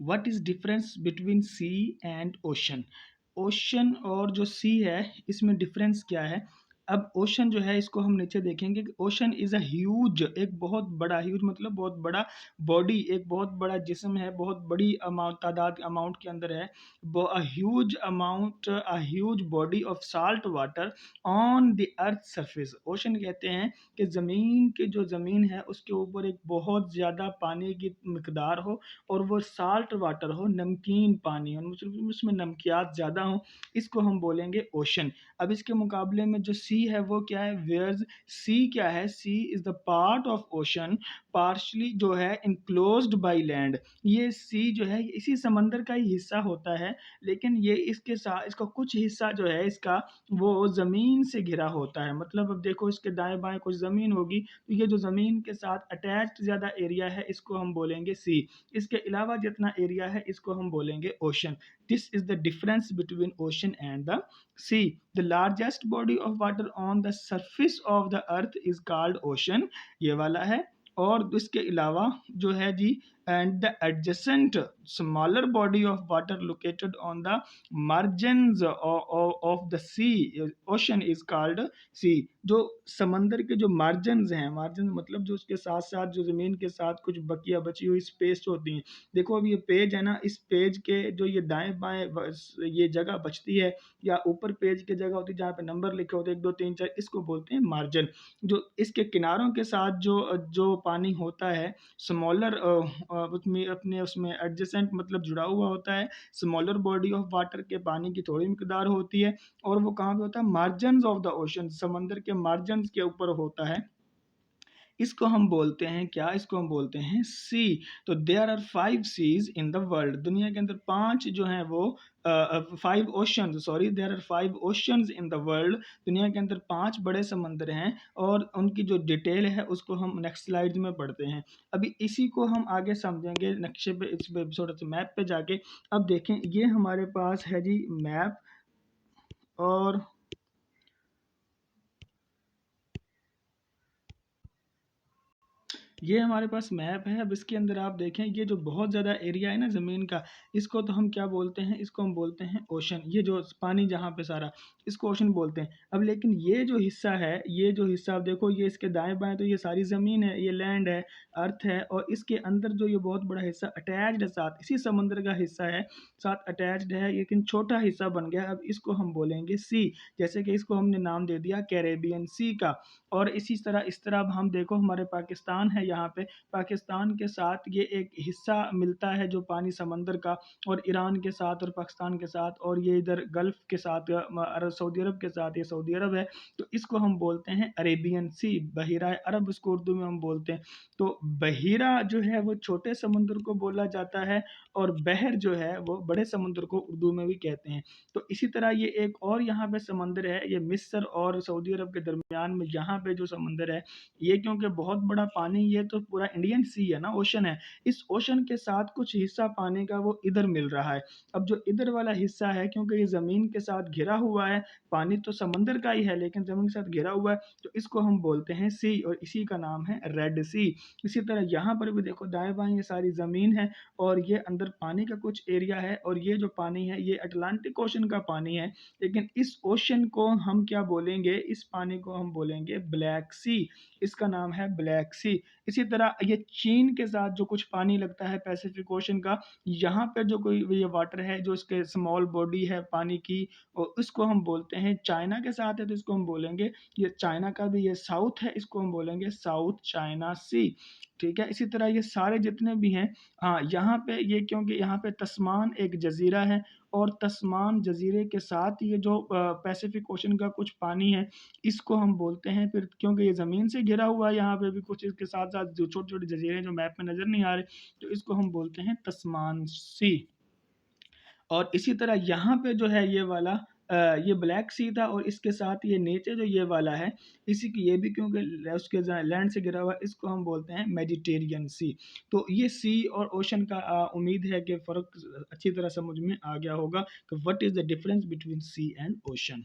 What is difference between sea and ocean. Ocean और जो सी है इसमें डिफरेंस क्या है। अब ओशन जो है इसको हम नीचे देखेंगे कि ओशन इज अ ह्यूज, एक बहुत बड़ा, ह्यूज मतलब बहुत बड़ा बॉडी, एक बहुत बड़ा जिस्म है, बहुत बड़ी अमाउंट, तादाद अमाउंट के अंदर है, huge amount, a huge body of salt water on the earth surface. Ocean कहते हैं कि ज़मीन के जो ज़मीन है उसके ऊपर एक बहुत ज़्यादा पानी की मकदार हो और वो साल्ट वाटर हो, नमकीन पानी हो, मतलब उसमें नमकियात ज़्यादा हो, इसको हम बोलेंगे ओशन। अब इसके मुकाबले में जो सी है वो क्या है, वेयर्स सी क्या है, sea is the part of ocean partially जो है इनक्लोज्ड बाय लैंड। ये सी जो है इसी समंदर का ही हिस्सा होता है, लेकिन ये इसके साथ इसका कुछ हिस्सा जो है इसका वो ज़मीन से घिरा होता है। मतलब अब देखो इसके दाएं बाएं कुछ ज़मीन होगी, तो ये जो ज़मीन के साथ अटैच्ड ज़्यादा एरिया है इसको हम बोलेंगे सी। इसके अलावा जितना एरिया है इसको हम बोलेंगे ocean. This is the difference between ocean and the sea. The largest body of water on the surface of the earth is called ocean, ये वाला है। और इसके अलावा जो है जी, and the adjacent smaller body of water located on the margins of the sea ocean is called sea. जो समंदर के जो मार्जिन्स हैं, मार्जिन मतलब जो उसके साथ साथ जो ज़मीन के साथ कुछ बकिया बची हुई स्पेस होती हैं। देखो अब ये पेज है ना, इस पेज के जो ये दाएं बाएं ये जगह बचती है, या ऊपर पेज की जगह होती है जहाँ पे नंबर लिखे होते हैं 1 2 3 4, इसको बोलते हैं मार्जिन। जो इसके किनारों के साथ जो जो पानी होता है स्मॉलर, उसमें अपने उसमें एडजेसेंट मतलब जुड़ा हुआ होता है, स्मॉलर बॉडी ऑफ वाटर के पानी की थोड़ी मिकदार होती है, और वो कहाँ पे होता है, मार्जिन्स ऑफ द ओशन, समंदर के मार्जिन्स के ऊपर होता है। इसको हम बोलते हैं क्या, इसको हम बोलते हैं सी। तो there are 5 seas in the world, दुनिया के अंदर 5 जो हैं वो 5 oceans, sorry there are 5 oceans in the world, दुनिया के अंदर 5 बड़े समंदर हैं, और उनकी जो डिटेल है उसको हम नेक्स्ट स्लाइड में पढ़ते हैं। अभी इसी को हम आगे समझेंगे नक्शे पे, इस पे थोड़ा सा मैप पे जाके। अब देखें ये हमारे पास है जी मैप, और ये हमारे पास मैप है। अब इसके अंदर आप देखें ये जो बहुत ज़्यादा एरिया है ना ज़मीन का, इसको तो हम क्या बोलते हैं, इसको हम बोलते हैं ओशन। ये जो पानी जहाँ पे सारा, इसको ओशन बोलते हैं। अब लेकिन ये जो हिस्सा है, ये जो हिस्सा आप देखो, ये इसके दाएं बाएं तो ये सारी ज़मीन है, ये लैंड है, अर्थ है, और इसके अंदर जो ये बहुत बड़ा हिस्सा अटैच्ड है, साथ इसी समंदर का हिस्सा है, साथ अटैच्ड है, लेकिन छोटा हिस्सा बन गया। अब इसको हम बोलेंगे सी, जैसे कि इसको हमने नाम दे दिया कैरेबियन सी का। और इसी तरह इस तरह अब हम देखो हमारे पाकिस्तान है, यहाँ पे पाकिस्तान के साथ ये एक हिस्सा मिलता है जो पानी समंदर का, और ईरान के साथ और पाकिस्तान के साथ, और ये इधर गल्फ के साथ, सऊदी अरब के साथ, ये सऊदी अरब है, तो इसको हम बोलते हैं अरेबियन सी, बहिरा अरब इसको उर्दू में हम बोलते हैं। तो बहिरा जो है वो छोटे समुद्र को बोला जाता है, और बहर जो है वो बड़े समुद्र को उर्दू में भी कहते हैं। तो इसी तरह ये एक और यहाँ पे समंदर है, ये मिस्र और सऊदी अरब के दरमियान में यहाँ पे जो समंदर है, ये क्योंकि बहुत बड़ा पानी, ये तो पूरा इंडियन सी है ना, ओशन है, इस ओशन के साथ कुछ हिस्सा पानी का वो इधर मिल रहा है। अब जो इधर वाला हिस्सा है, क्योंकि ये ज़मीन के साथ घिरा हुआ है, पानी तो समंदर का ही है लेकिन ज़मीन के साथ घिरा हुआ है, तो इसको हम बोलते हैं सी, और इसी का नाम है रेड सी। इसी तरह यहाँ पर भी देखो दाएं बाएं ये सारी ज़मीन है, और ये अंदर पानी का कुछ एरिया है, और ये जो पानी है ये अटलांटिक ओशन का पानी है, लेकिन इस ओशन को हम क्या बोलेंगे, इस पानी को हम बोलेंगे ब्लैक सी, इसका नाम है ब्लैक सी। इसी तरह ये चीन के साथ जो कुछ पानी लगता है पैसिफिक ओशन का, यहाँ पे जो कोई ये वाटर है जो इसके स्मॉल बॉडी है पानी की, और इसको हम बोलते हैं, चाइना के साथ है तो इसको हम बोलेंगे, ये चाइना का भी ये साउथ है, इसको हम बोलेंगे साउथ चाइना सी। ठीक है, इसी तरह ये सारे जितने भी हैं, हाँ यहाँ पे ये, क्योंकि यहाँ पे तस्मान एक जजीरा है, और तस्मान जजीरे के साथ ये जो पैसिफिक ओशन का कुछ पानी है, इसको हम बोलते हैं, फिर क्योंकि ये ज़मीन से घिरा हुआ है, यहाँ पे भी कुछ इसके साथ साथ जो छोटे छोटे जजीरे हैं जो मैप में नज़र नहीं आ रहे, तो इसको हम बोलते हैं तस्मान सी। और इसी तरह यहाँ पे जो है ये वाला ये ब्लैक सी था, और इसके साथ ये नीचे जो ये वाला है, इसी की ये भी क्योंकि उसके लैंड से घिरा हुआ है, इसको हम बोलते हैं मेडिटेरियन सी। तो ये सी और ओशन का उम्मीद है कि फ़र्क अच्छी तरह समझ में आ गया होगा कि what is the difference between sea and ocean.